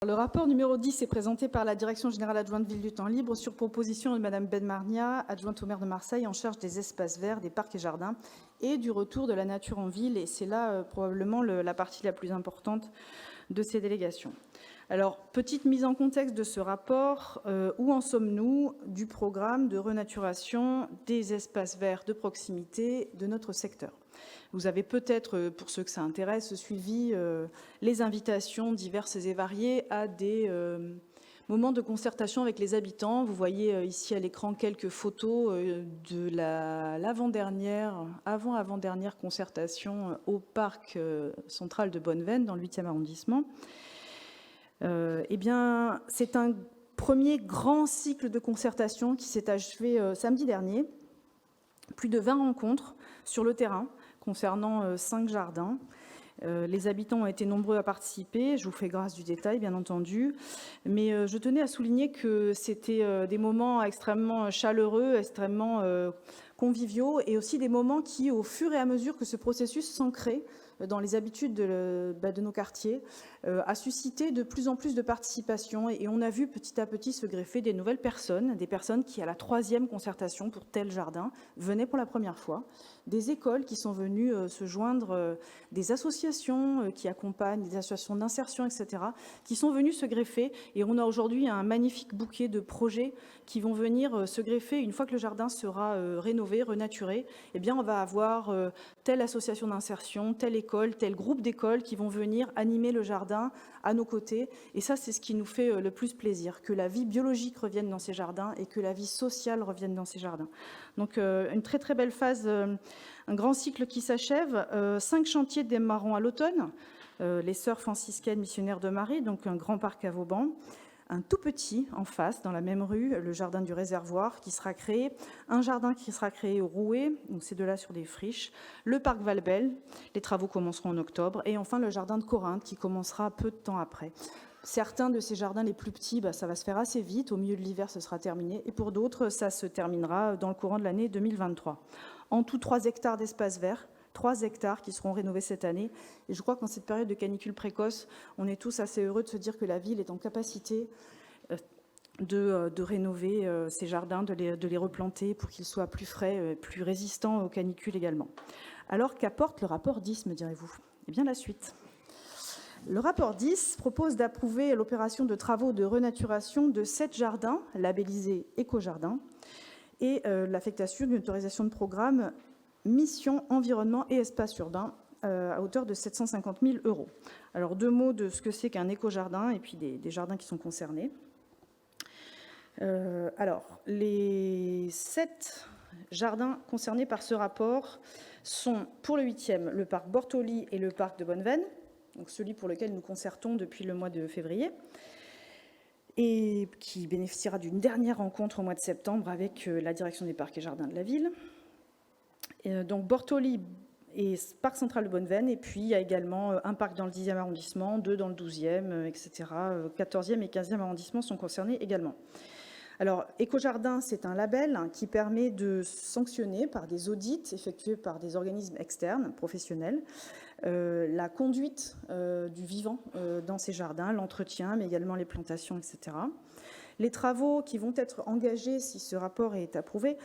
Le rapport numéro 10 est présenté par la Direction générale adjointe Ville du Temps Libre sur proposition de Mme Benmarnia, adjointe au maire de Marseille, en charge des espaces verts, des parcs et jardins et du retour de la nature en ville. Et c'est là probablement la partie la plus importante de ces délégations. Alors, petite mise en contexte de ce rapport, où en sommes-nous du programme de renaturation des espaces verts de proximité de notre secteur ? Vous avez peut-être, pour ceux que ça intéresse, suivi les invitations diverses et variées à des moments de concertation avec les habitants. Vous voyez ici à l'écran quelques photos de avant-avant-dernière concertation au parc central de Bonneveine, dans le 8e arrondissement. Eh bien, c'est un premier grand cycle de concertation qui s'est achevé samedi dernier. Plus de 20 rencontres sur le terrain concernant 5 jardins. Les habitants ont été nombreux à participer. Je vous fais grâce du détail, bien entendu. Mais je tenais à souligner que c'était des moments extrêmement chaleureux, extrêmement conviviaux, et aussi des moments qui, au fur et à mesure que ce processus s'ancrait dans les habitudes de nos quartiers, a suscité de plus en plus de participation. Et on a vu petit à petit se greffer des nouvelles personnes, des personnes qui, à la 3e concertation pour tel jardin, venaient pour la première fois, des écoles qui sont venues se joindre, des associations qui accompagnent, des associations d'insertion, etc., qui sont venues se greffer. Et on a aujourd'hui un magnifique bouquet de projets qui vont venir se greffer. Une fois que le jardin sera rénové, renaturé, eh bien, on va avoir telle association d'insertion, telle école, tel groupe d'écoles qui vont venir animer le jardin à nos côtés. Et ça, c'est ce qui nous fait le plus plaisir, que la vie biologique revienne dans ces jardins et que la vie sociale revienne dans ces jardins. Donc, une très, très belle phase, un grand cycle qui s'achève. 5 chantiers démarreront à l'automne. Les Sœurs franciscaines missionnaires de Marie, donc un grand parc à Vauban. Un tout petit en face, dans la même rue, le jardin du réservoir qui sera créé, un jardin qui sera créé au Rouet, donc ces deux-là sur des friches, le parc Valbel, les travaux commenceront en octobre, et enfin le jardin de Corinthe qui commencera peu de temps après. Certains de ces jardins les plus petits, ça va se faire assez vite, au milieu de l'hiver ce sera terminé, et pour d'autres ça se terminera dans le courant de l'année 2023. En tout 3 hectares d'espace vert, 3 hectares qui seront rénovés cette année. Et je crois qu'en cette période de canicule précoce, on est tous assez heureux de se dire que la ville est en capacité de rénover ces jardins, de les replanter pour qu'ils soient plus frais, plus résistants aux canicules également. Alors qu'apporte le rapport 10, me direz-vous ? Eh bien, la suite. Le rapport 10 propose d'approuver l'opération de travaux de renaturation de 7 jardins labellisés éco-jardins et l'affectation d'une autorisation de programme mission, environnement et espace urbain à hauteur de 750 000 €. Alors, 2 mots de ce que c'est qu'un éco-jardin et puis des jardins qui sont concernés. Alors, les 7 jardins concernés par ce rapport sont, pour le 8e, le parc Bortoli et le parc de Bonneveine, donc celui pour lequel nous concertons depuis le mois de février, et qui bénéficiera d'une dernière rencontre au mois de septembre avec la direction des parcs et jardins de la ville. Donc Bortoli et parc central de Bonneveine, et puis il y a également un parc dans le 10e arrondissement, 2 dans le 12e, etc. 14e et 15e arrondissement sont concernés également. Alors, Éco-Jardin, c'est un label qui permet de sanctionner par des audits effectués par des organismes externes, professionnels, la conduite du vivant dans ces jardins, l'entretien, mais également les plantations, etc. Les travaux qui vont être engagés, si ce rapport est approuvé,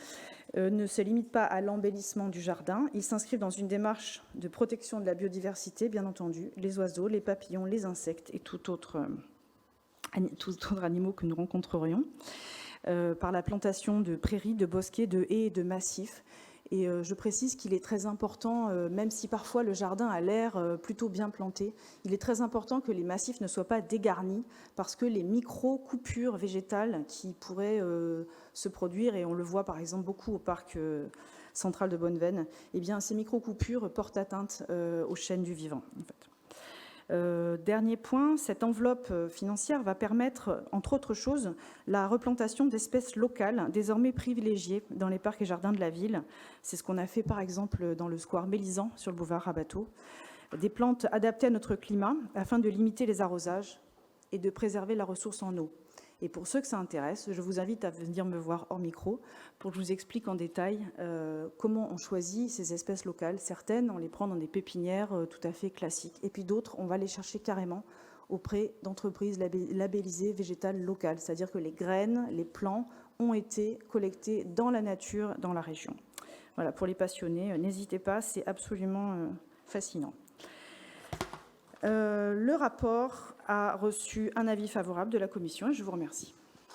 ne se limitent pas à l'embellissement du jardin. Ils s'inscrivent dans une démarche de protection de la biodiversité, bien entendu, les oiseaux, les papillons, les insectes et tout autre animaux que nous rencontrerions, par la plantation de prairies, de bosquets, de haies et de massifs. Et je précise qu'il est très important, même si parfois le jardin a l'air plutôt bien planté, il est très important que les massifs ne soient pas dégarnis parce que les micro-coupures végétales qui pourraient se produire, et on le voit par exemple beaucoup au parc central de Bonneveine, eh bien ces micro-coupures portent atteinte aux chaînes du vivant, en fait. Dernier point, cette enveloppe financière va permettre, entre autres choses, la replantation d'espèces locales désormais privilégiées dans les parcs et jardins de la ville. C'est ce qu'on a fait par exemple dans le square Mélisant sur le boulevard Rabateau. Des plantes adaptées à notre climat afin de limiter les arrosages et de préserver la ressource en eau. Et pour ceux que ça intéresse, je vous invite à venir me voir hors micro pour que je vous explique en détail comment on choisit ces espèces locales. Certaines, on les prend dans des pépinières tout à fait classiques. Et puis d'autres, on va les chercher carrément auprès d'entreprises labellisées végétales locales, c'est-à-dire que les graines, les plants ont été collectés dans la nature, dans la région. Voilà, pour les passionnés, n'hésitez pas, c'est absolument fascinant. Le rapport a reçu un avis favorable de la Commission et je vous remercie.